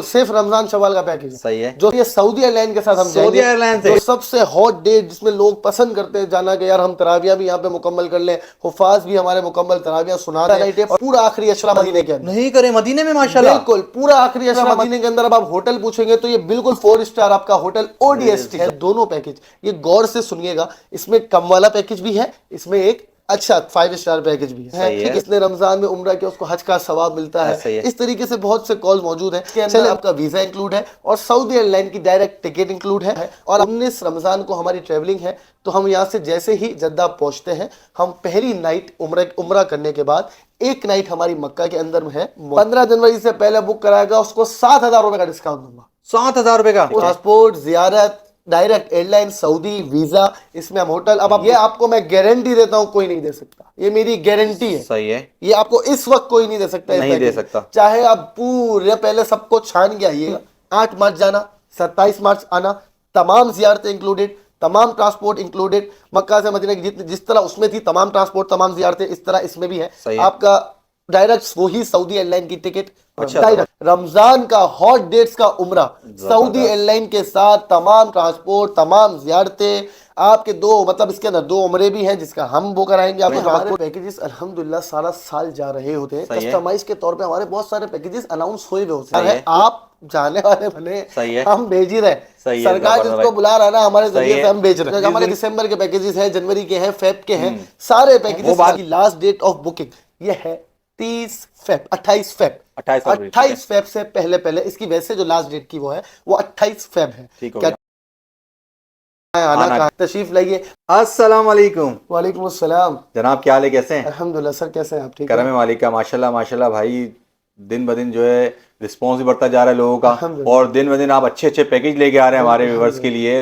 सिर्फ रमजान शवाल का पैकेज सही है। जो ये सऊदी एयरलाइन के साथ हम सऊदी एयरलाइन से जो सबसे हॉट डेट जिसमें लोग पसंद करते हैं जाना कि यार हम तरावियां भी यहाँ पे मुकम्मल कर लें, हुफाज भी हमारे मुकम्मल तरावियां सुना रहे हैं, और पूरा आखिरी अशरा मदीने के अंदर नहीं करे मदीने में माशाल्लाह, बिल्कुल पूरा आखिरी अशरा मदीने के अंदर। अब आप होटल पूछेंगे तो ये बिल्कुल 4 स्टार आपका होटल ओडीएसटी है। दोनों पैकेज ये गौर से सुनिएगा, इसमें कम वाला पैकेज भी है, इसमें एक अच्छा 5 स्टार पैकेज भी है। ठीक, इसने रमजान में उम्रा किया उसको हज का सवाब मिलता है। इस तरीके से बहुत से कॉल मौजूद है। इसके अंदर आपका वीजा इंक्लूड है और सऊदी एयरलाइन की डायरेक्ट टिकट इंक्लूड है। और 19 रमजान को हमारी ट्रेवलिंग है, तो हम यहाँ से जैसे ही जद्दा पहुंचते हैं, हम पहली नाइट उम्रा करने के बाद एक नाइट हमारी मक्का के अंदर में है। 15 जनवरी से पहले बुक कराएगा उसको 7,000 रुपए का डिस्काउंट दूंगा। 7,000 रुपए का पासपोर्ट, जियारत, डायरेक्ट एयरलाइन, सऊदी, वीजा, इसमें हम होटल। अब ये आपको मैं गारंटी देता हूं, कोई नहीं दे सकता, ये मेरी गारंटी है। सही है, ये आपको इस वक्त कोई नहीं दे सकता, नहीं दे सकता। चाहे आप पूरे पहले सबको छान के आइएगा। 8 मार्च जाना, 27 मार्च आना, तमाम जियारतें इंक्लूडेड, तमाम ट्रांसपोर्ट इंक्लूडेड। मक्का से मदीना की जिस तरह उसमें थी तमाम ट्रांसपोर्ट, तमाम जियारतें, इस तरह इसमें भी है। आपका डायरेक्ट वही सऊदी एयरलाइन की टिकट, डायरेक्ट रमजान का हॉट डेट्स का उम्रा सऊदी एयरलाइन के साथ, तमाम ट्रांसपोर्ट, तमाम जियारतें आपके दो, मतलब इसके अंदर 2 उम्रे भी हैं जिसका हम वो कराएंगे आपको। हमारे पैकेजेस अल्हम्दुलिल्लाह सारा साल जा रहे होते हैं, कस्टमाइज के तौर पे हमारे बहुत सारे पैकेजेस अनाउंस हुए होते हैं। आप जाने वाले बने, हम भेज ही रहे, सरकार जिसको बुला रहा है ना हमारे जरिए से हम भेज रहे हैं। हमारे दिसंबर के पैकेजेस हैं, जनवरी के हैं, फेब के हैं, सारे पैकेजेस की लास्ट डेट ऑफ बुकिंग ये है 28 फेब से पहले इसकी वैसे जो लास्ट डेट की वो है वो 28 फेब है। क्या आना तशरीफ लाइए। अस्सलाम वालेकुम। वालेकुम अस्सलाम जनाब, क्या हाल है, कैसे हैं? अल्हम्दुलिल्लाह सर, कैसे हैं आप? ठीक करम मालिक का माशाल्लाह माशाल्लाह भाई, दिन ब दिन जो है रिस्पॉन्स भी बढ़ता जा रहा है लोगों का, और दिन ब दिन आप अच्छे अच्छे पैकेज लेके आ रहे हैं हमारे व्यूअर्स के लिए।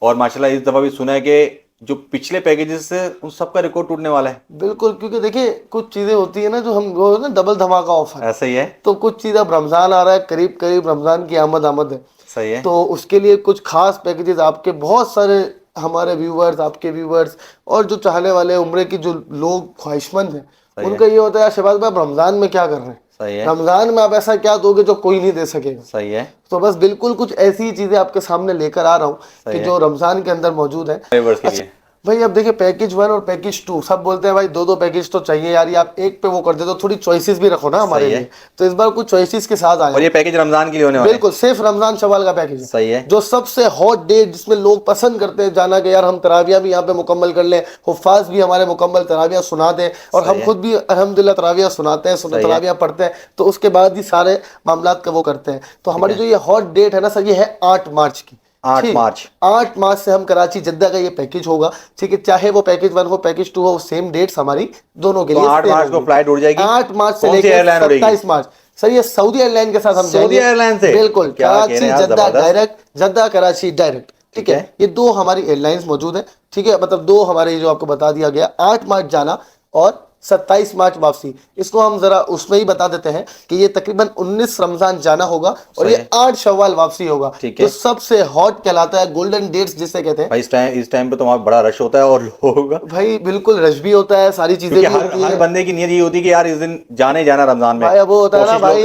और माशाल्लाह इस दफा भी सुना है कि जो पिछले पैकेजेस से उन सबका रिकॉर्ड टूटने वाला है। बिल्कुल, क्योंकि देखिए कुछ चीजें होती है ना जो हम वो ना डबल धमाका ऑफर, ऐसा ही है। तो कुछ चीजें, अब रमजान आ रहा है, करीब करीब रमजान की आमद है। सही है, तो उसके लिए कुछ खास पैकेजेस आपके बहुत सारे हमारे व्यूवर्स, आपके व्यूवर्स और जो चाहने वाले उम्रे की जो लोग ख्वाहिशमंद हैं, उनका ये होता है शहबाज भाई रमजान में क्या कर रहे हैं, सही है, रमजान में आप ऐसा क्या दोगे जो कोई नहीं दे सकेगा। सही है। तो बस बिल्कुल कुछ ऐसी चीजें आपके सामने लेकर आ रहा हूँ कि जो रमजान के अंदर मौजूद है। अच्छा भाई अब देखिए पैकेज 1 और पैकेज 2 सब बोलते हैं भाई 2 पैकेज तो चाहिए यार, ये आप एक पे वो कर दे तो थोड़ी चॉइसेस भी रखो ना हमारे लिए। तो इस बार कुछ चॉइसेस के साथ आए। और ये पैकेज रमजान के लिए होने वाला है, बिल्कुल सिर्फ रमजान शवाल का पैकेज है। सही है, जो सबसे हॉट डेट जिसमें लोग पसंद करते हैं जाना कि यार हम तरावियां भी यहाँ पे मुकम्मल कर लें, हुफाज भी हमारे मुकम्मल तरावियां सुना दें, और हम खुद भी अल्हम्दुलिल्लाह तरावियां सुनाते हैं, तरावियां पढ़ते हैं, तो उसके बाद ही सारे मामलात का वो करते हैं। तो हमारी जो ये हॉट डेट है ना सर, ये है 8 मार्च की। 8 मार्च से हम कराची जद्दा का ये पैकेज होगा। ठीक है, चाहे वो पैकेज 1 हो पैकेज 2 हो, सेम डेट्स हमारी दोनों के लिए। 8 मार्च को फ्लाइट उड़ जाएगी। 8 मार्च से लेकर 27 मार्च। सर ये सऊदी एयरलाइन के साथ हम सऊदी एयरलाइन से बिल्कुल कराची जद्दा डायरेक्ट, जद्दा कराची डायरेक्ट। ठीक है, ये 2 हमारी एयरलाइंस मौजूद है। ठीक है, मतलब 2 हमारे जो आपको बता दिया गया, 8 मार्च जाना और 27 मार्च वापसी। इसको हम जरा उसमें ही बता देते हैं कि ये तकरीबन 19 रमजान जाना होगा और ये 8 शव्वाल वापसी होगा। तो सबसे हॉट कहलाता है, गोल्डन डेट्स जिसे कहते हैं। इस टाइम पे तो वहाँ बड़ा रश होता है और लोग भाई बिल्कुल रश भी होता है, सारी चीजें भी होती है। हर बंदे की नीयत ये होती है कि यार इस दिन जाना रमजान में। भाई वो होता है ना भाई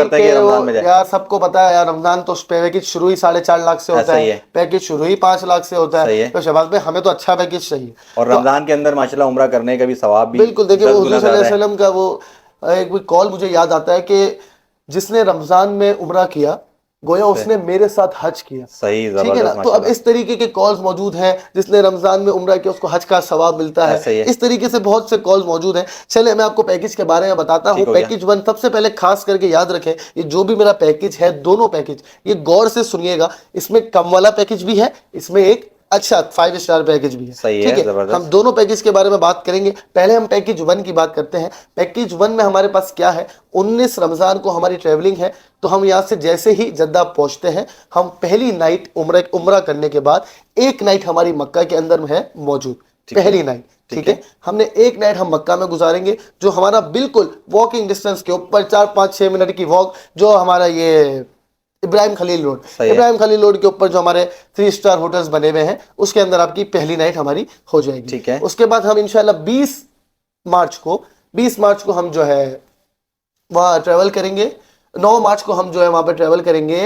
यार, सबको पता है यार रमजान तो पैकेज शुरू ही 4.5 लाख से होता है, पैकेज शुरू ही 5 लाख से होता है। तो शहबाज भाई हमें तो अच्छा पैकेज चाहिए, और रमजान के अंदर माशाल्लाह उम्रा करने का भी सवाब भी। बिल्कुल, देखिए वसल्लम का वो एक भी कॉल मुझे याद आता है कि जिसने रमजान में उम्रा किया गोया उसने मेरे साथ हज किया। सही, ठीक है ना। तो अब इस तरीके के कॉल्स मौजूद हैं, जिसने रमजान में उम्रा किया उसको हज का सवाब मिलता है। इस तरीके से बहुत से कॉल्स मौजूद हैं। चलिए मैं आपको पैकेज के बारे में बताता हूँ। पैकेज 1 सबसे पहले खास करके याद रखें, ये जो भी मेरा पैकेज है, दोनों पैकेज ये गौर से सुनिएगा, इसमें कम वाला पैकेज भी है, इसमें एक अच्छा 5 स्टार पैकेज भी है। ठीक है, हम दोनों पैकेज के बारे में बात करेंगे। पहले हम पैकेज 1 की बात करते हैं। पैकेज 1 में हमारे पास क्या है, 19 रमजान को हमारी ट्रेवलिंग है, तो हम यहाँ से जैसे ही जद्दा पहुंचते हैं, हम पहली नाइट उम्रा करने के बाद एक नाइट हमारी मक्का के अंदर है मौजूद, पहली नाइट। ठीक है, हमने एक नाइट हम मक्का में गुजारेंगे, जो हमारा बिल्कुल वॉकिंग डिस्टेंस के ऊपर 4-5-6 मिनट की वॉक, जो हमारा ये इब्राहिम खलील रोड के ऊपर जो हमारे 3 स्टार होटल्स बने हुए हैं, उसके अंदर आपकी पहली नाइट हमारी हो जाएगी। ठीक है, उसके बाद हम इंशाल्लाह 20 मार्च को हम जो है वहाँ ट्रेवल करेंगे। 9 मार्च को हम जो है वहाँ पे ट्रेवल करेंगे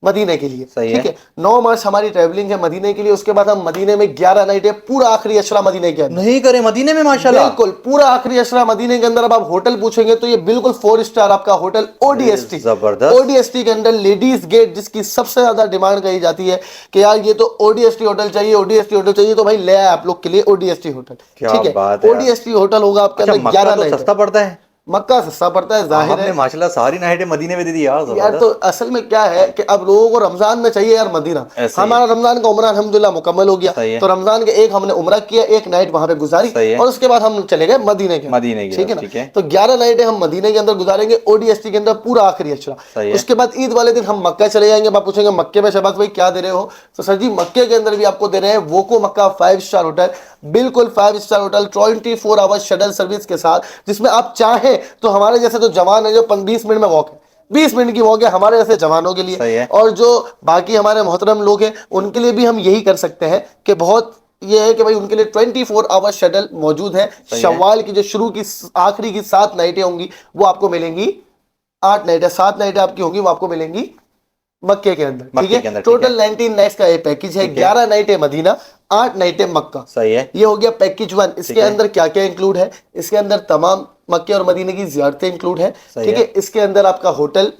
मदीने के लिए। सही ठीक है, 9 मार्च हमारी ट्रैवलिंग है मदीने के लिए। उसके बाद हम मदीने में 11 नाइट है, पूरा आखिरी अशरा मदीने के अंदर। नहीं करे मदीने में माशाल्लाह। बिल्कुल पूरा आखिरी अशरा मदीने के अंदर। अब आप होटल पूछेंगे तो ये बिल्कुल 4 स्टार आपका होटल ओडीएसटी। जबरदस्त। ओडीएसटी के अंदर लेडीज गेट, जिसकी सबसे ज्यादा डिमांड कही जाती है कि यार ये तो ओडीएसटी होटल चाहिए, ओडीएसटी होटल चाहिए, तो भाई ले आए आप लोग के लिए ओडीएसटी होटल। क्या ठीक है, बात है यार। ओडीएसटी होटल होगा आपके अच्छा, अंदर मक्का 11 तो नाइट। सस्ता पड़ता है। मक्का सस्ता पड़ता है, जाहिर आपने है माशाल्लाह सारी नाइटें मदीने में दे दी यार, यार। जबरदस्त। तो असल में क्या है कि अब लोगों को रमजान में चाहिए यार मदीना। ऐसे ही हमारा रमजान का उम्रा अल्हम्दुलिल्लाह मुकम्मल हो गया। सही है। तो रमजान के एक हमने उम्रा किया, एक नाइट वहां पे गुजारी, सही है। और उसके बाद हम चले गए मदीने के मदीने की ठीक है तरफ, ना। ठीक है। तो 11 नाइटें हम मदीने के अंदर गुजारेंगे, ओडीएसटी के अंदर पूरा आखिरी अशरा। सही है। उसके बाद ईद वाले दिन हम मक्का चले जाएंगे। आप पूछेंगे मक्के में शहबाज भाई क्या दे रहे हो, तो सर जी मक्के के अंदर भी आपको दे रहे हैं वोको मक्का 5 स्टार होटल। बिल्कुल 5 star hotel 24 hours shuttle service के साथ, जिसमें आप चाहें तो हमारे जैसे तो जवान है जो 20 मिनट में वॉक है, 20 मिनट की वॉक है हमारे जैसे जवानों के सही लिए। है। और जो बाकी हमारे मोहतरम लोग हैं उनके लिए भी हम यही कर सकते हैं कि बहुत ये है कि भाई उनके लिए 24 आवर शटल मौजूद है। सही है। शव्वाल की जो शुरू की आखिरी की 7 नाइटें होंगी वो आपको मिलेंगी, 8 नाइटें 7 नाइटें आपकी होंगी वो आपको मिलेंगी मक्के के अंदर। ठीक मक्के के है, अंदर, ठीक टोटल 19 नाइट्स का ये पैकेज है। ठीक है। 11 नाइटें मदीना, 8 नाइटें मक्का। सही है। ये हो गया पैकेज 1। इसके ठीक है। अंदर क्या क्या इंक्लूड है, इसके अंदर तमाम मक्के और मदीने की ज़ियारतें इंक्लूड है। सही ठीक है। है, इसके अंदर आपका होटल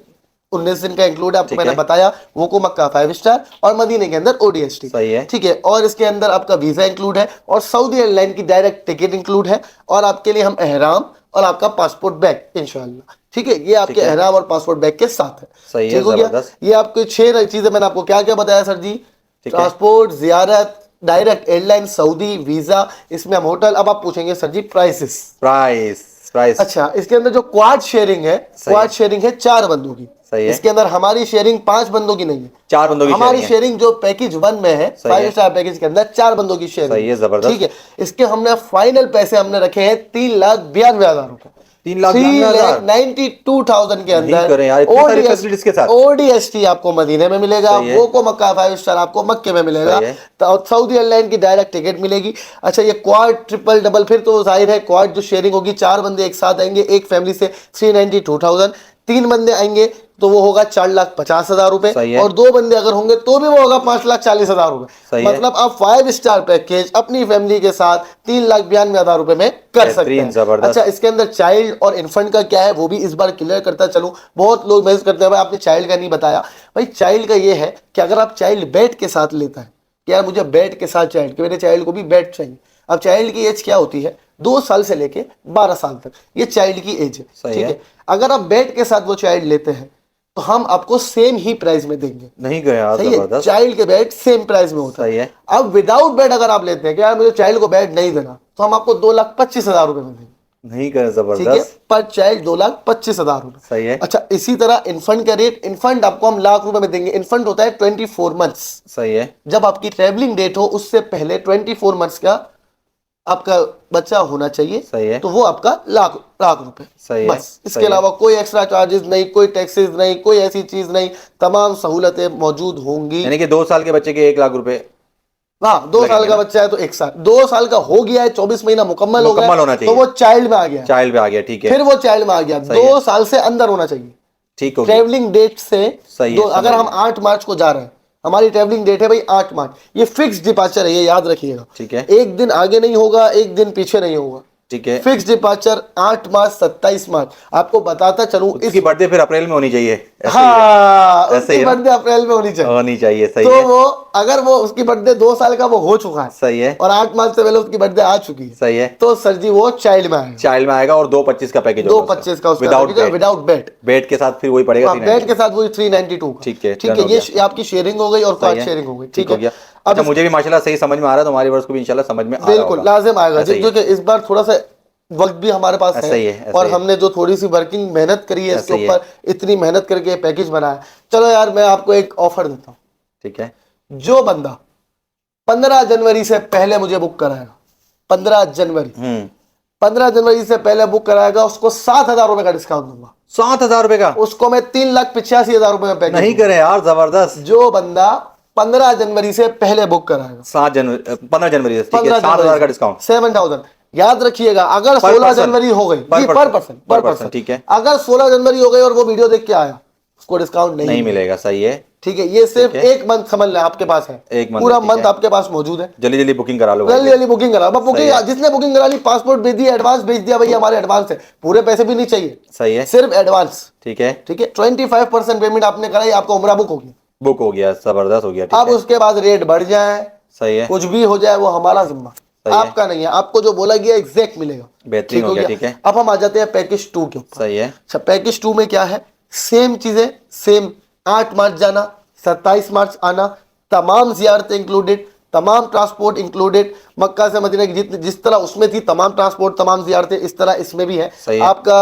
19 दिन का इंक्लूड है, आपको ठीक मैंने है। बताया वोको मक्का 5 स्टार, और मदीने के अंदर ओडीएसटी। सही है। ठीक है, और इसके अंदर आपका वीजा इंक्लूड है, और सऊदी एयरलाइन की डायरेक्ट टिकट इंक्लूड है, और आपके लिए हम एहराम और आपका पासपोर्ट बैग इंशाल्लाह। ठीक है, ये आपके ठीक है। एहराम और पासपोर्ट बैग के साथ है। सही है, ठीक हो गया। जबरदस्त। ये आपको 6 चीजें मैंने आपको क्या क्या बताया सर जी, ठीक है। ट्रांसपोर्ट, जियारत, डायरेक्ट एयरलाइन, सऊदी, वीजा, इसमें हम होटल। अब आप पूछेंगे सर जी प्राइसेस। प्राइस प्राइस अच्छा, इसके अंदर जो क्वाड शेयरिंग है, सही क्वाड शेयरिंग है 4 बंदों की। सही है। इसके अंदर हमारी शेयरिंग 5 बंदों की नहीं है, 4 बंदों की हमारी sharing है। शेयरिंग जो पैकेज 1 में है, सही है। 5 स्टार पैकेज के अंदर 4 बंदों की शेयरिंग। सही है, जबरदस्त। ठीक है, इसके हमने फाइनल पैसे हमने रखे हैं 3,92,000 रुपए। 3,92,000 3,92,000 के नहीं अंदर करें यार, इतनी सारी facilities के साथ। ओडीएसटी आपको मदीने में मिलेगा, सही है। वोको मक्का 5 स्टार आपको मक्के में मिलेगा, सही है। तो सऊदी एयरलाइन की डायरेक्ट टिकट मिलेगी। अच्छा, ये क्वाड, ट्रिपल, डबल, फिर तो जाहिर है क्वाड जो शेयरिंग होगी 4 बंदे एक साथ आएंगे एक फैमिली से 392,000, 3 बंदे आएंगे तो वो होगा 4,50,000 रुपए, सही है। और 2 बंदे अगर होंगे तो भी वो होगा 5,40,000 रुपए। सही है। मतलब आप 5 स्टार पैकेज अपनी फैमिली के साथ 3,92,000 रुपए में कर सकते बेहतरीन, हैं। जबरदस्त। अच्छा, इसके अंदर चाइल्ड और इन्फेंट का क्या है वो भी इस बार क्लियर करता चलूं। बहुत लोग मैसेज करते हैं भाई आपने चाइल्ड का नहीं बताया। भाई चाइल्ड का ये है कि अगर आप चाइल्ड बेड के साथ लेता है कि यार मुझे बेड के साथ चाइल्ड, कि मेरे चाइल्ड को भी बेड चाहिए। अब चाइल्ड की एज क्या होती है, 2 साल से लेके 12 साल तक, ये चाइल्ड की एज है। सही ठीक है। है, अगर आप बेड के साथ वो चाइल्ड लेते हैं तो हम आपको सेम ही प्राइस में देंगे। नहीं करे यार, सही है, जबरदस्त। चाइल्ड के बेड सेम प्राइस में होता सही है। अब विदाउट बेड अगर आप लेते हैं कि यार मुझे चाइल्ड को बेड नहीं देना, तो हम आपको 2,25,000 रुपए में देंगे। नहीं करे, ठीक है, जबरदस्त। पर चाइल्ड 2,25,000 रुपए। सही है। अच्छा, इसी तरह इन्फेंट का रेट, इन्फेंट आपको हम लाख रुपए में देंगे। इन्फेंट होता है 24 मंथ्स। सही है। जब आपकी ट्रेवलिंग डेट हो उससे पहले 24 मंथ्स का आपका बच्चा होना चाहिए। सही है। तो वो आपका लाख रुपए। सही है। बस, इसके सही है। अलावा कोई एक्स्ट्रा चार्जेस नहीं, कोई टैक्सेस नहीं, कोई ऐसी चीज नहीं, तमाम सहूलतें मौजूद होंगी। यानी कि 2 साल के बच्चे के 1,00,000 रुपए हाँ, 2 साल लगेंगे का ना? बच्चा है तो 1 साल, 2 साल का हो गया है, 24 महीना मुकम्मल हो मुकम्मल गया होना है, चाहिए। तो वो चाइल्ड में आ गया। चाइल्ड पे आ गया, ठीक है। फिर वो चाइल्ड में आ गया, सही 2 है। साल से अंदर होना चाहिए ठीक हो गया। ट्रेवलिंग डेट से। सही है, अगर समझ हम 8 मार्च को जा रहे हैं, हमारी ट्रेवलिंग डेट है भाई 8 मार्च, ये फिक्स डिपार्चर है, ये याद रखिएगा। ठीक है। एक दिन आगे नहीं होगा, एक दिन पीछे नहीं होगा, ठीक है। फिक्स डिपार्चर 8 मार्च 27 मार्च। आपको बताता चलूं इसकी बर्थडे फिर अप्रैल में होनी चाहिए। ऐसे ही है। हाँ, ऐसे उसकी ही है ना? बर्थडे अप्रैल में होनी चाहिए। होनी चाहिए, सही तो है। वो अगर वो उसकी बर्थडे 2 साल का वो हो चुका है सही है। और 8 मार्च से पहले उसकी बर्थडे आ चुकी है, सही है। तो सर जी वो चाइल्ड में आएगा। चाइल्ड में आएगा और 2,25 का पैकेज 2,25 का विदाउट बेड। बेड के साथ फिर वही पड़ेगा। बेड के साथ वही 392 का। ठीक है, ठीक डन है, हो ये आपकी शेयरिंग हो गई और कार्ड शेयरिंग हो गई। ठीक हो गया। अब अच्छा, मुझे भी माशाल्लाह सही समझ में आ रहा है, तुम्हारी वर्ष को भी इंशाल्लाह समझ में आ रहा बिल्कुल होगा। लाजिम आएगा, ऐसा ही है। क्योंकि इस बार थोड़ा सा वक्त भी हमारे पास ऐसा ही है, है, ऐसा और ही है। हमने जो थोड़ी सी वर्किंग मेहनत करी है इसके ऐसा ही है। ऊपर, इतनी मेहनत करके पैकेज बनाया। चलो यार, मैं आपको एक ऑफर देता हूँ। ठीक है। जो बंदा 15 जनवरी से पहले मुझे बुक कराएगा, 15 जनवरी 15 जनवरी से पहले बुक कराएगा, उसको 7,000 रुपए का डिस्काउंट दूंगा। 7,000 रुपए का? उसको मैं 3,85,000 रुपए में पैकेज नहीं करे यार, जबरदस्त। जो बंदा 15 जनवरी से पहले बुक कराएगा, 15 जनवरी से, ठीक है, 7,000 का डिस्काउंट। 7,000 याद रखिएगा। अगर 16 जनवरी हो गई, पर पर्सन, ठीक है। अगर 16 जनवरी हो गई और वो वीडियो देख के आया, उसको डिस्काउंट नहीं मिलेगा। सही है। ठीक है, ये सिर्फ एक मंथ समझ लें आपके पास है, एक मंथ पूरा है, ठीक मंथ है। आपके पास मौजूद है। जल्दी जल्दी बुकिंग करा लो भाई। जल्दी जल्दी बुकिंग करा, बुकिंग जिसने बुकिंग करा ली, पासपोर्ट भेज दिया, एडवांस भेज दिया, भैया हमारे एडवांस है, पूरे पैसे भी नहीं चाहिए, सही है, सिर्फ एडवांस। ठीक है, ठीक है, 25% पेमेंट आपने कराई, आपका उम्रा बुक होगी। बुक हो गया, जबरदस्त हो गया, ठीक अब है, उसके बाद रेट बढ़ जाए, सही है, कुछ भी हो जाए, वो हमारा जिम्मा, सही है। आपका नहीं है, आपको जो बोला गया एग्जैक्ट मिलेगा। बेहतरीन हो गया, ठीक है, अब हम आ जाते हैं पैकेज 2 के ऊपर। सही है, अच्छा, पैकेज 2 में क्या है, सेम चीजें, सेम 8 मार्च जाना, 27 मार्च आना, तमाम जियारतें इंक्लूडेड, तमाम ट्रांसपोर्ट इंक्लूडेड, मक्का से मदीना की जिस तरह उसमें थी तमाम ट्रांसपोर्ट तमाम जियारतें, इस तरह इसमें भी है। सही है। आपका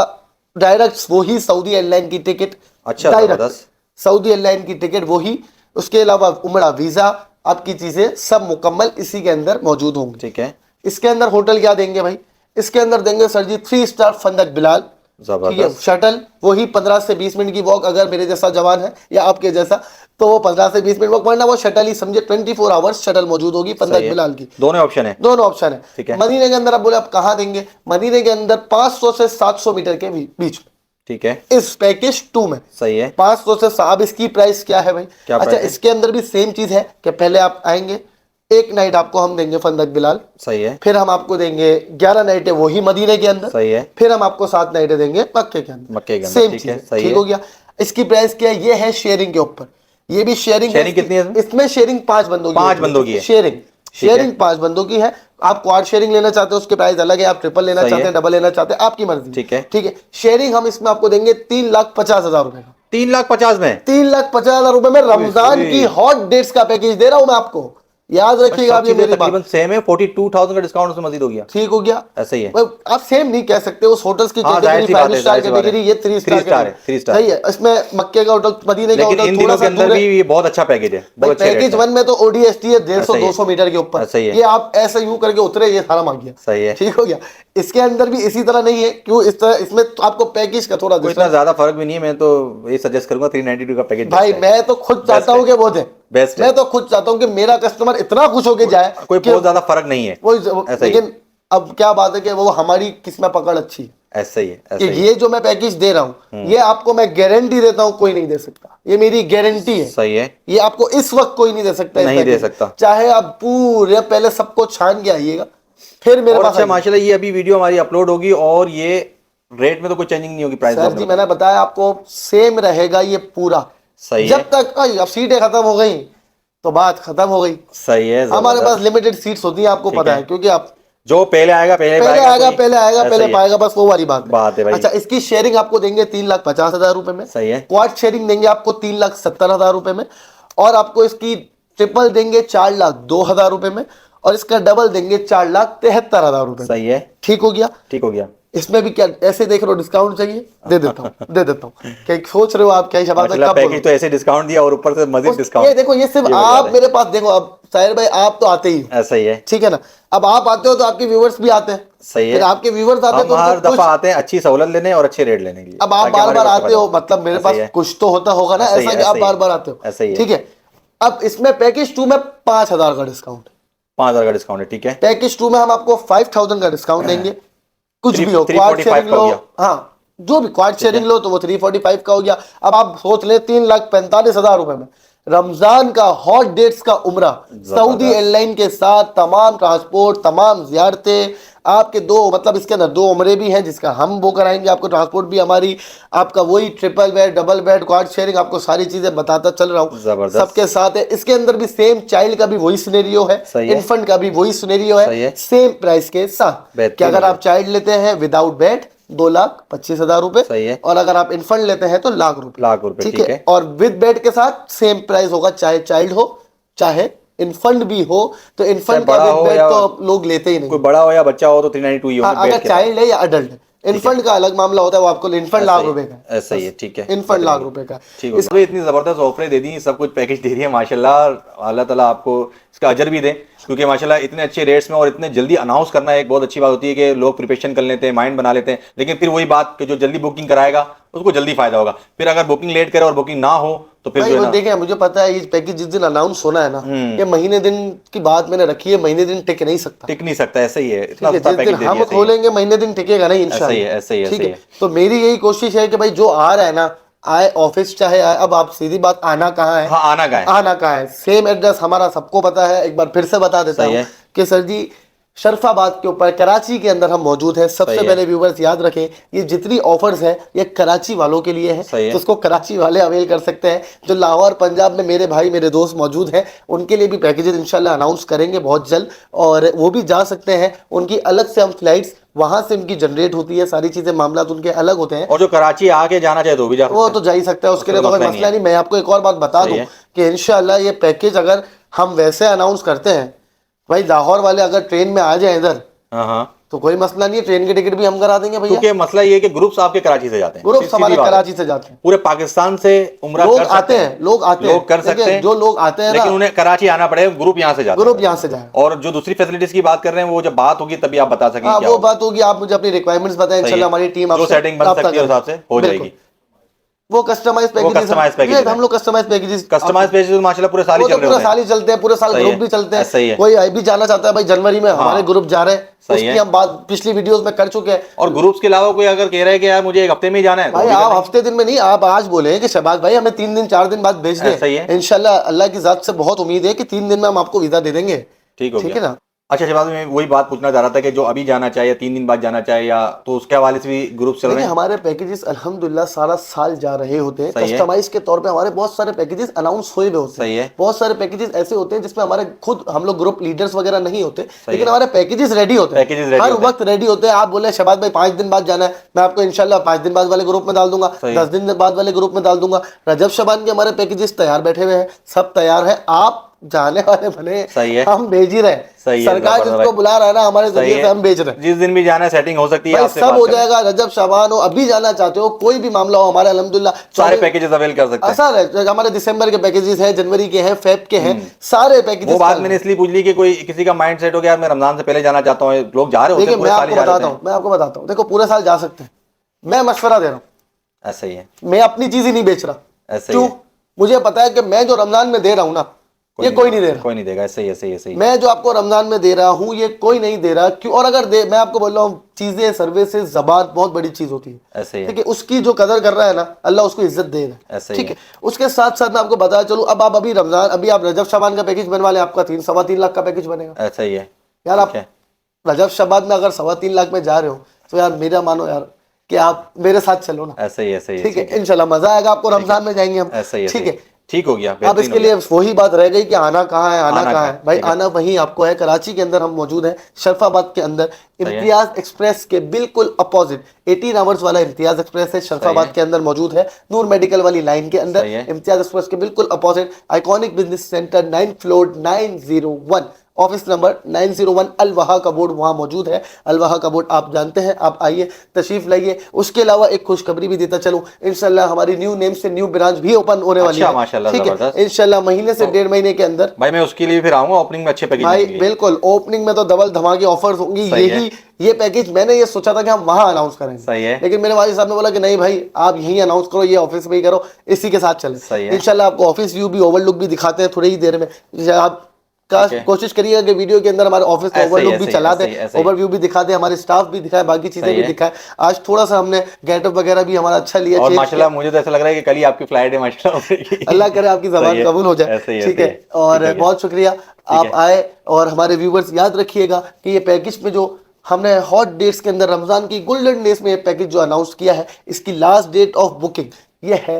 डायरेक्ट वही सऊदी एयरलाइन की टिकट, अच्छा, डायरेक्ट जबरदस्त, सऊदी एयरलाइन की टिकट वही, उसके अलावा उमरा वीजा, आपकी चीजें सब मुकम्मल इसी के अंदर मौजूद होंगी। ठीक है, इसके अंदर होटल क्या देंगे भाई, इसके अंदर देंगे सर जी 3 स्टार फंदक बिलाल, ठीक है, जबरदस्त, शटल वही 15 से 20 मिनट की वॉक, अगर मेरे जैसा जवान है या आपके जैसा तो वो 15 से 20 मिनट वॉक, वरना वो शटल ही समझे 24 आवर्स शटल मौजूद होगी सही फंदक है। बिलाल की। दोनों ऑप्शन है, दोनों ऑप्शन ठीक है। है। मदीने के अंदर आप बोले आप कहाँ देंगे, मदीने के अंदर 500 से 700 मीटर के बीच में, ठीक है, इस पैकेज 2 में सही है, 500 से अब इसकी प्राइस क्या है भाई, क्या अच्छा प्राइस है? इसके अंदर भी सेम चीज है कि पहले आप आएंगे, एक नाइट आपको हम देंगे फंदक बिलाल, सही है, फिर हम आपको देंगे 11 नाइटें वही मदीने के अंदर, सही है, फिर हम आपको 7 नाइटें देंगे मक्के के अंदर, मक्के के अंदर, सेम ठीक चीज है, सही ठीक है। हो गया। इसकी प्राइस क्या है, ये है शेयरिंग के ऊपर, ये भी शेयरिंग कितनी है इसमें? इसमें शेयरिंग 5 बंदों की 5 होती है। बंदों की है, शेयरिंग 5 बंदों की है। आप क्वाड शेयरिंग लेना चाहते हो उसके प्राइस अलग है, आप ट्रिपल लेना सही चाहते है। हैं, डबल लेना चाहते हैं, आपकी मर्जी, ठीक है। ठीक है। शेयरिंग हम इसमें आपको देंगे 3,50,000 रुपए का, 3,50,000 में, 3,50,000 रुपए में रमजान की हॉट डेट्स का पैकेज दे रहा हूं मैं आपको, याद रखिएगा आप ये मेरी बात। तकरीबन सेम है, 42,000 का डिस्काउंट उसमें मजीद हो गया, ठीक हो गया, ऐसा ही है। भाई, आप सेम नहीं कह सकते, उस होटल्स की हाँ, जाहिर कैटेगरी सी बात 5 है, स्टार जाहिर सी बात है। कैटेगरी, ये 3 स्टार 3 स्टार है, 3 स्टार। सही है। इसमें मक्के का होटल, मदीने का लेकिन होटल इन थोड़ा दिनों के सा अंदर दूर भी है। ये बहुत अच्छा पैकेज है, भाई बहुत अच्छे पैकेज रेट 1 में तो ODST है 150 ऐसा ही है। 200 मीटर के ऊपर, ऐसा ही है। ये आप ऐसे यूं करके उतरे, ये सारा मांग गया, सही है। ठीक हो गया। इसके अंदर भी इसी तरह नहीं है, क्यों इस तरह, इसमें तो आपको पैकेज का थोड़ा कोई इतना ज्यादा फर्क भी नहीं है, मैं तो ये सजेस्ट करूंगा 392 का पैकेज भाई मैं तो खुद चाहता हूँ कि वो दे, बेस्ट है। मैं तो खुद चाहता हूँ कि मेरा कस्टमर इतना खुश होके जाए, कोई बहुत ज्यादा फर्क नहीं है, ऐसा ही लेकिन अब क्या बात है कि वो हमारी किस्मत पकड़ अच्छी है ऐसा ही है, कि ऐसा ही है। ये जो मैं पैकेज दे रहा हूँ, ये आपको मैं गारंटी देता हूँ कोई नहीं दे सकता, ये मेरी गारंटी है, सही है, ये आपको इस वक्त कोई नहीं दे सकता, इस नहीं दे पैकेज। सकता। चाहे आप पूरे पहले सबको छान के आइएगा, फिर मेरे और पास अच्छा आइएगा। माशाल्लाह ये अभी वीडियो हमारी अपलोड होगी और ये रेट में तो कोई चेंजिंग नहीं होगी, प्राइस सर जी मैंने बताया आपको सेम रहेगा ये पूरा, सही जब है, तक अब सीटें खत्म हो गई तो बात खत्म हो गई। सही है, हमारे जबरदस्त। पास लिमिटेड सीट्स होती हैं, आपको ठीक पता है। है, क्योंकि आप जो पहले आएगा पहले पहले पाएगा, आएगा कोई- पहले आएगा ऐसा पहले ही है। पाएगा, बस वो वाली बात बात है भाई। अच्छा, इसकी शेयरिंग आपको देंगे 3,50,000 रुपए में, सही है, क्वाड शेयरिंग देंगे आपको 3,70,000 रुपए में, और आपको इसकी ट्रिपल देंगे 4,02,000 रुपए में, और इसका डबल देंगे 4,73,000 रुपए में। सही है, ठीक हो गया। ठीक हो गया। इसमें भी क्या ऐसे देख रहे हो, डिस्काउंट चाहिए, दे देता हूँ दे देता हूँ, क्या सोच रहे हो आप, क्या शबाब है, माशाल्लाह कब पैकेज बोलूं? तो ऐसे डिस्काउंट दिया और ऊपर से मजीद ये डिस्काउंट, देखो, ये सिर्फ ये बता आप रहे। मेरे पास देखो, अब साहिर भाई आप तो आते ही हो, ऐसा ही है, ठीक है ना, अब आप आते हो तो आपके व्यूवर्स भी आते हैं, सही है। फिर आपके व्यूवर्स आते हैं हम तो हर उनको दफा आते हैं अच्छी सहूलत लेने और अच्छे रेट लेने के लिए। अब आप ताकि बार हमारे बार पास आते हो, पता मतलब मेरे ऐसा ही पास है। कुछ तो होता होगा ना, ऐसा ही ऐसा है, कि आप ऐसा ही बार है। बार आते हो, ऐसा ही है। ठीक है। अब इसमें पैकेज 2 में 5,000 का डिस्काउंट, 5,000 का डिस्काउंट है, ठीक है। पैकेज 2 में हम आपको 5,000 का डिस्काउंट देंगे, कुछ भी हो, 345 क्वाड शेयरिंग का हो लो, गया। हाँ जो भी क्वाड शेयरिंग लो तो वो 345 का हो गया। अब आप सोच ले 3,45,000 रुपए में रमजान का हॉट डेट्स का उम्रा सऊदी एयरलाइन के साथ, तमाम ट्रांसपोर्ट, तमाम जियारतें आपके, दो मतलब इसके अंदर 2 उम्रे भी हैं जिसका हम वो कराएंगे आपको, ट्रांसपोर्ट भी हमारी, आपका वही triple bed double bed quad sharing, आपको सारी चीजें बताता चल रहा हूँ, जबरदस्त। सबके साथ है। इसके अंदर भी सेम चाइल्ड का भी वही सिनेरियो है, सही है। इन्फेंट का भी वही सिनेरियो सही है। है, सेम प्राइस के साथ। बेहतरीन कि अगर है। आप चाइल्ड लेते हैं विदाउट बेड 2,25,000 रुपए, सही है। और अगर आप इन्फेंट लेते हैं तो लाख लाख रुपए, ठीक ठीक है। है। और विद बेड के साथ सेम प्राइस होगा, चाहे चाइल्ड हो चाहे इन्फेंट भी हो, तो इन्फेंट का बड़ा विद हो बेड या- तो लोग लेते ही नहीं। कोई बड़ा हो या बच्चा हो तो 392 ही हाँ, होगा अगर बेड के साथ। चाइल्ड है या अडल्ट है, इन्फेंट का अलग मामला होता है, वो आपको इन्फेंट लाख रुपए का, ऐसा ही है, ठीक है। इन्फेंट लाख रुपए का। ठीक है। इसमें इतनी जबरदस्त ऑफरें दे दी, सब कुछ पैकेज दे दिए माशाल्लाह, अल्लाह ताला आपको इसका अजर भी दे, क्योंकि माशाल्लाह इतने अच्छे रेट्स में और इतने जल्दी अनाउंस करना एक बहुत अच्छी बात होती है कि लोग प्रिपरेशन कर लेते हैं, माइंड बना लेते हैं, लेकिन फिर वही बात कि जो जल्दी बुकिंग कराएगा उसको जल्दी फायदा होगा, फिर अगर बुकिंग लेट करे और बुकिंग ना हो तो फिर भाई जो है वो ना, देखें, मुझे पता है ये पैकेज जिस दिन अनाउंस होना है ना, ये महीने दिन की बात मैंने रखी है, महीने दिन टिक नहीं सकता, टिक नहीं सकता, ऐसा ही है। ठीक इतना है। सस्ता जिस दिन पैकेज दे हम दिया, सही है। खोलेंगे महीने दिन टिकेगा नहीं ऐसा ही है, ऐसा ही है, इंशाल्लाह, ठीक ऐसा ही है। तो मेरी यही कोशिश है कि भाई जो आ रहा है ना, आए ऑफिस चाहे आए, अब आप सीधी बात, आना कहाँ है? हाँ, आना कहाँ है? आना कहाँ है? सेम एड्रेस हमारा सबको पता है, एक बार फिर से बता देता सही हूँ है। कि सर जी शरफाबाद के ऊपर कराची के अंदर हम मौजूद हैं। सबसे सही है। पहले व्यूवर्स याद रखें, ये जितनी ऑफर्स है ये कराची वालों के लिए है, सही है। तो उसको कराची वाले अवेल कर सकते हैं। जो लाहौर पंजाब में मेरे भाई मेरे दोस्त मौजूद हैं उनके लिए भी पैकेजेस इंशाल्लाह अनाउंस करेंगे बहुत जल्द, और वो भी जा सकते हैं। उनकी अलग से हम फ्लाइट्स वहां से उनकी जनरेट होती है, सारी चीजें मामला उनके अलग होते हैं। और जो कराची आके जाना चाहे तो भी जा वो सकते तो जा ही सकता है, उसके लिए तो कोई मसला है। नहीं। मैं आपको एक और बात बता सही दूं है। कि इंशाल्लाह ये पैकेज अगर हम वैसे अनाउंस करते हैं, भाई लाहौर वाले अगर ट्रेन में आ जाए इधर हाँ हाँ, तो कोई मसला नहीं है, ट्रेन की टिकट भी हम करा देंगे भैया। क्योंकि मसला ये है कि ग्रुप्स आपके कराची से जाते हैं, ग्रुप सीधी हमारे बात है। कराची से जाते हैं, पूरे पाकिस्तान से उम्रा लोग कर सकते आते हैं, लोग आते हैं, लोग कर सकते देखिए, हैं, जो लोग आते हैं लेकिन ना, उन्हें कराची आना पड़ेगा, ग्रुप यहाँ से जाते ग्रुप हैं। यहाँ से जाए। और जो दूसरी फैसिलिटीज की बात कर रहे हैं वो जब बात होगी तभी आप बता सकेंगे हाँ क्या वो होगा। बात होगी, आप मुझे अपनी रिक्वायरमेंट्स बताएं, सही है। इंशाल्लाह हमारी टीम जो आपसे सेटिंग बन राब्ता सकती है उस करेगी। हिसाब से हो बिल्कुल। जाएगी। वो कस्टमाइज वो पैकेजेस customized packages हम लोग कस्टमाइज पैकेजेस कस्टमाइज पेज तो माशाल्लाह पूरे साल ही वो चल तो रहे पूरा होते हैं। साल ही चलते हैं, पूरे साल सही ग्रुप है। भी चलते हैं। सही है। कोई भी जाना चाहता है भाई जनवरी में हमारे ग्रुप जा रहे हैं, सही उसकी है। हम बात पिछली वीडियोस में कर चुके हैं। और ग्रुप्स के अलावा कोई अगर कह रहा है कि यार मुझे एक हफ्ते में ही जाना है तो भाई वो भी कर आप देंगे। हफ्ते दिन में नहीं, आप आज बोले कि शहबाज भाई हमें 3 दिन 4 दिन बाद भेज ऐसा ही है। दें, इंशाल्लाह अल्लाह की जात से बहुत उम्मीद है कि 3 दिन में हम आपको वीजा दे देंगे। ठीक हो ठीक गया। है ना? अच्छा शहबाज, मैं वही बात पूछना चाह रहा था कि जो अभी जाना चाहे या 3 दिन बाद जाना चाहे या तो उसके हवाले से भी ग्रुप चल रहे देखिए हैं। हमारे पैकेजेस अल्हम्दुलिल्लाह सारा साल जा रहे होते हैं। सही है। कस्टमाइज के तौर पे हमारे बहुत सारे पैकेजेस अनाउंस हुए हुए होते हैं। सही है। बहुत सारे पैकेजेस ऐसे होते हैं जिसमें हमारे खुद हम लोग ग्रुप लीडर्स वगैरह नहीं होते, लेकिन है। हमारे पैकेजेस रेडी होते हैं, Packages ready हर होते हैं। वक्त रेडी होते हैं। आप बोले शहबाज भाई 5 दिन बाद जाना है, मैं आपको इंशाल्लाह 5 दिन बाद वाले ग्रुप में डाल दूंगा, सही। 10 दिन बाद वाले ग्रुप में डाल दूंगा। रजब शबान के हमारे पैकेजेस तैयार बैठे हुए हैं, सब तैयार है, आप जाने वाले बने, सही है। हम भेज ही रहे हैं। सही है, सरकार जबरदस्त जिसको भाई। बुला रहा है ना, हमारे सही जरिए है। से हम भेज रहे हैं। जिस दिन भी जाना है सेटिंग हो सकती है, भाई आपसे सब बात हो करें। जाएगा। रजब शाबान हो, अभी जाना चाहते हो, कोई भी मामला हो, हमारे अल्हम्दुलिल्लाह सारे पैकेजेस अवेल कर सकते हैं। आसान है। हमारे दिसंबर के पैकेजेस हैं, जनवरी के हैं, फेब के हैं, सारे पैकेजेस। वो बात मैंने इसलिए पूछ ली कि कोई किसी का माइंड सेट हो गया मैं रमजान से पहले जाना चाहता हूँ, लोग जा रहे होते देखिए हैं पूरे मैं साल ही आपको जा रहे बताता होते हूँ, मैं आपको बताता हूँ, देखो पूरे साल जा सकते हैं। मैं मशवरा दे रहा हूँ, हैं। ऐसा ही है। मैं अपनी चीज ही नहीं बेच रहा। ऐसा ही क्यों? है। मुझे पता है कि मैं जो रमजान में दे रहा हूँ ना, ये कोई नहीं दे रहा। कोई नहीं देगा। ऐसा ही है, सही है, सही है। मैं जो आपको रमजान में दे रहा हूँ ये कोई नहीं दे रहा। क्यों? और अगर दे, मैं आपको बोल रहा हूँ, चीजें सर्विसेज जबान बहुत बड़ी चीज होती है। ऐसे ही है। ठीक है, उसकी जो कदर कर रहा है ना, अल्लाह उसको इज्जत दे रहा है। ऐसे ही ठीक है। उसके साथ साथ मैं आपको बताया चलूं, अब आप अभी रमजान, अभी आप रजब शबान का पैकेज बनवा लें, आपका 3-3.25 लाख का पैकेज बनेगा। ऐसा ही है यार आप ठीक है। रजब शबान में अगर 3.25 लाख में जा रहे हो तो यार मेरा मानो यार कि आप मेरे साथ चलो ना। ऐसा ही है, सही है, ठीक है, ठीक है। इंशाल्लाह मजा आएगा आपको। रमजान में जाएंगे हम। ऐसा ही है, ठीक सही है। ठीक हो गया। अब बेहतरीन इसके हो लिए गया। वही बात रह गई कि आना कहाँ है, आना आना कहाँ कहाँ है है, भाई? ठीक है। आना वहीं आपको है, कराची के अंदर हम मौजूद हैं, शरफाबाद के अंदर, है। इम्तियाज एक्सप्रेस के बिल्कुल अपोजिट 18 आवर्स वाला इम्तियाज एक्सप्रेस है, शरफाबाद है। के अंदर मौजूद है, नूर मेडिकल वाली लाइन के अंदर। सही है। इम्तियाज एक्सप्रेस के बिल्कुल opposite iconic business centre 9th floor 901, office number 901, अलवहा का बोर्ड वहां मौजूद है। अलवहा का बोर्ड आप जानते हैं, आप आइए तशरीफ लाइए। उसके अलावा एक खुशखबरी भी देता चलूं, इंशाल्लाह हमारी न्यू नेम से न्यू ब्रांच भी ओपन होने वाली अच्छा, है। माशाल्लाह, ठीक है, जबरदस्त। इंशाल्लाह महीने से 1.5 महीने के अंदर। भाई मैं उसके लिए फिर आऊंगा, ओपनिंग में अच्छे पैकेज भाई मिलेंगे। बिल्कुल, ओपनिंग में तो डबल धमाके ऑफर्स होंगी। सही है। यही ये पैकेज मैंने ये सोचा था कि हम वहां अनाउंस करेंगे, सही है। लेकिन मेरे वालिद साहब ने बोला कि नहीं भाई आप यहीं अनाउंस करो, ये ऑफिस में ही करो, इसी के साथ चले। सही है। इंशाल्लाह आपको ऑफिस व्यू भी, ओवरलुक भी दिखाते हैं थोड़ी ही देर में। आप ठीक है। कोशिश करिएगा कि वीडियो के अंदर हमारे ऑफिस का ऐसे ही, ओवरलुक ऐसे भी ही, चला ऐसे दें, ही, ऐसे ही। ओवरव्यू भी दिखा दें, हमारे स्टाफ भी दिखाए, बाकी चीजें सही भी है। दिखाए। आज थोड़ा सा हमने गेटअप वगैरह भी हमारा अच्छा लिया, और change माशाल्लाह किया। मुझे तो ऐसा लग रहा है कि कल ही आपकी फ्लाइट है माशाल्लाह। अल्लाह करे आपकी सही जबान है। कबूल हो जाए। ऐसे ही, ठीक ऐसे है, ही। और ठीक हो गया। बहुत शुक्रिया आप है। आए। और हमारे व्यूवर्स याद रखिएगा कि ये पैकेज में जो हमने हॉट डेट्स के अंदर रमजान की गोल्डन डेज में ये पैकेज जो अनाउंस किया है, इसकी लास्ट डेट ऑफ बुकिंग ये है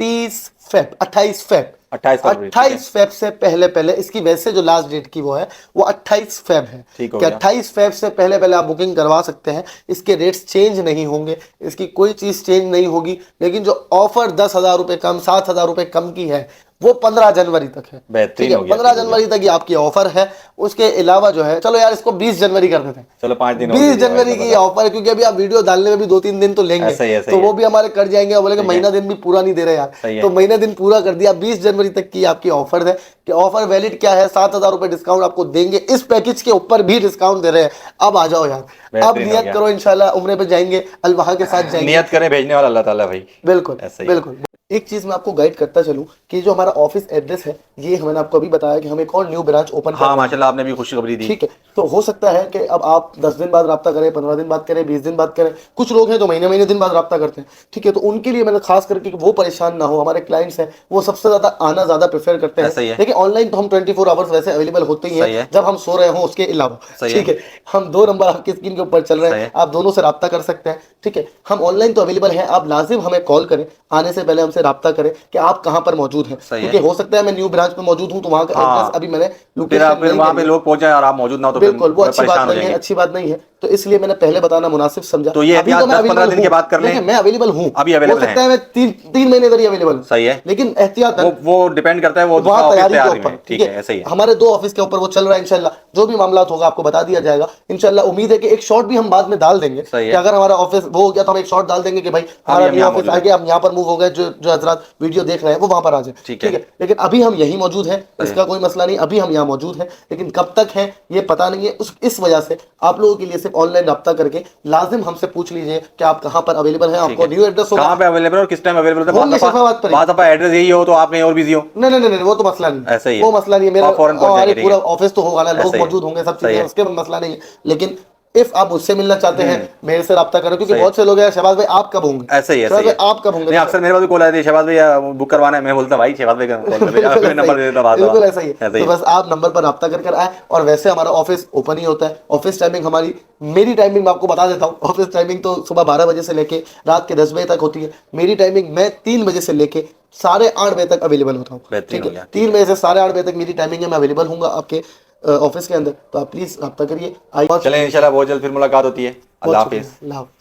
28 फेब। 28 फेब से पहले इसकी वैसे जो लास्ट डेट की वो है वो 28 फेब है ठीक हो कि गया। 28 फेब से पहले आप बुकिंग करवा सकते हैं। इसके रेट्स चेंज नहीं होंगे, इसकी कोई चीज चेंज नहीं होगी, लेकिन जो ऑफर 10,000 रुपए कम, 7,000 रुपए कम की है वो 15 जनवरी तक है। बेहतरीन ठीक है, हो गया, 15 ठीक हो जनवरी तक ये आपकी ऑफर है। उसके अलावा जो है, चलो यार इसको 20 जनवरी कर देते हैं। चलो 5 दिन और 20 दे दो, जनवरी की ऑफर है, क्योंकि अभी आप वीडियो डालने में भी 2-3 दिन तो लेंगे, ऐसा ही है, तो सही वो है। भी हमारे कर जाएंगे और बोलेंगे महीना दिन भी पूरा नहीं दे रहे यार, सही है। तो महीना दिन पूरा कर दिया। 20 जनवरी तक की आपकी ऑफर है कि ऑफर वैलिड क्या है, 7,000 रुपए डिस्काउंट आपको देंगे, इस पैकेज के ऊपर भी डिस्काउंट दे रहे हैं। अब आ जाओ यार, अब बेहतरीन हो नियत गया। करो, इंशाल्लाह उम्रे पे जाएंगे, अलवहा के साथ जाएंगे। नियत करें भेजने वाला अल्लाह ताला भाई। बिल्कुल ऐसा ही है। बिल्कुल। एक चीज मैं आपको गाइड करता चलूं कि जो हमारा ऑफिस एड्रेस है, ये मैंने आपको अभी बताया कि हम एक और न्यू ब्रांच ओपन हाँ माशाल्लाह माशाल्लाह आपने भी खुशखबरी दी। ठीक है, तो हो सकता है कि अब आप 10 दिन बाद रब्ता करें, 15 दिन बाद करें, 20 दिन बाद करें, कुछ लोग हैं जो महीने महीने दिन बाद रब्ता करते हैं। ठीक है, तो उनके लिए मैंने खास करके कि वो परेशान ना हो, हमारे क्लाइंट्स हैं वो सबसे ज्यादा आना ज्यादा प्रेफर करते ऐसा ही हैं। है। देखिए ऑनलाइन तो हम 24 आवर्स वैसे अवेलेबल होते ही सही है। हैं जब हम सो रहे हों उसके अलावा। सही ठीक है, हम 2 नंबर आपकी स्क्रीन के ऊपर चल रहे सही हैं, है। आप दोनों से रब्ता कर सकते हैं। ठीक है, हम ऑनलाइन तो अवेलेबल हैं, आप लाजिम हमें कॉल करें, आने से पहले हमसे रब्ता करें कि आप कहाँ पर मौजूद हैं। सही है। क्योंकि हो सकता है मैं न्यू ब्रांच में मौजूद हूँ तो वहाँ का हाँ। एड्रेस अभी मैंने फिर लोकेशन फिर नहीं वहाँ करी पे है। लोग पहुंच जाए और आप मौजूद ना हो तो फिर बिल्कुल, वो अच्छी परेशान बात हो नहीं है, जाएंगे। अच्छी बात नहीं है, तो इसलिए मैंने पहले बताना मुनासिब समझा। तो ये अभी एहतियात तो मैं 10-15 अवेलेबल दिन के हूँ, बाद कर लें। देखिए मैं अवेलेबल हूँ, अभी हो अवेलेबल सकता हैं। है मैं 3 महीने तक अवेलेबल हूँ, सही है। लेकिन एहतियात वो डिपेंड करता है वो वहाँ दूसरा ऑफिस तैयारी के तैयारी ऊपर। में। ठीक ठीक है, है, ऐसा ही है। हमारे 2 ऑफिस के ऊपर वो चल रहा है, इंशाल्लाह जो भी मामला होगा आपको बता दिया जाएगा इंशाल्लाह। उम्मीद है कि एक शॉट भी हम बाद में डाल देंगे सही है। कि अगर हमारा ऑफिस वो हो गया तो हम एक शॉट डाल देंगे कि भाई हमारा हम न्यू यहाँ ऑफिस मौजूद आ हैं। गया, हम यहाँ पर मूव हो गए, जो हजरात वीडियो देख रहे हैं वो वहाँ पर आ जाए। ठीक ठीक है। है, लेकिन अभी हम यही मौजूद हैं, सही इसका कोई मसला नहीं, अभी हम यहाँ मौजूद हैं, लेकिन कब तक है ये पता नहीं है। इस वजह से आप लोगों के लिए सिर्फ ऑनलाइन रब्ता करके लाजिम हमसे पूछ लीजिए कि आप कहाँ पर अवेलेबल हैं। ठीक आपको है। न्यू एड्रेस होगा, कहाँ पे अवेलेबल और किस टाइम अवेलेबल होता है? होंगे शफाबाद पर ही। बात एड्रेस यही हो तो आप कहीं और बिजी हो। नहीं नहीं नहीं, वो तो मसला नहीं, ऐसा ही है। वो मसला नहीं है मेरा, आप फौरन पहुंच हमारे जाएंगे। ठीक पूरा है। ऑफिस तो होगा ना, ऐसा लोग ही है। मौजूद होंगे, सब सही चीजें, है। उसके मसला नहीं है। लेकिन इफ आप मुझसे मिलना चाहते हैं मेरे से रब्ता करें, क्योंकि सही है। बहुत से लोग हैं शहबाज भाई आप कब होंगे, ऐसा ही है, शहबाज सही भाई है। आप कब होंगे। नहीं, अक्सर मेरे पास भी कॉल आती है, शहबाज भैया बुक करवाना है, मैं बोलता भाई शहबाज भाई का कॉल कर बिल्कुल फिर ऐसा नंबर ही दे है, देता बात बिल्कुल ऐसा ही है। ऐसा ही तो है। बस आप नंबर पर रब्ता कर आए। और वैसे हमारा ऑफिस ओपन ही होता है। ऑफिस टाइमिंग हमारी, मेरी टाइमिंग मैं आपको बता देता हूँ। ऑफिस टाइमिंग तो सुबह 12 बजे से लेके रात के 10 बजे तक होती है। मेरी टाइमिंग, मैं 3 बजे से लेके 8:30 बजे तक अवेलेबल होता हूँ। बेहतरीन ठीक हो है, गया। 3 बजे से 8:30 बजे तक मेरी टाइमिंग है, मैं अवेलेबल हूँ आपके ऑफिस के अंदर। तो आप प्लीज रब्ता करिए। चलें, इंशाल्लाह बहुत जल्द फिर मुलाकात होती है। अल्लाह बहुत हाफिज़। शुक्रिया, अल्लाह हाफ़िज़।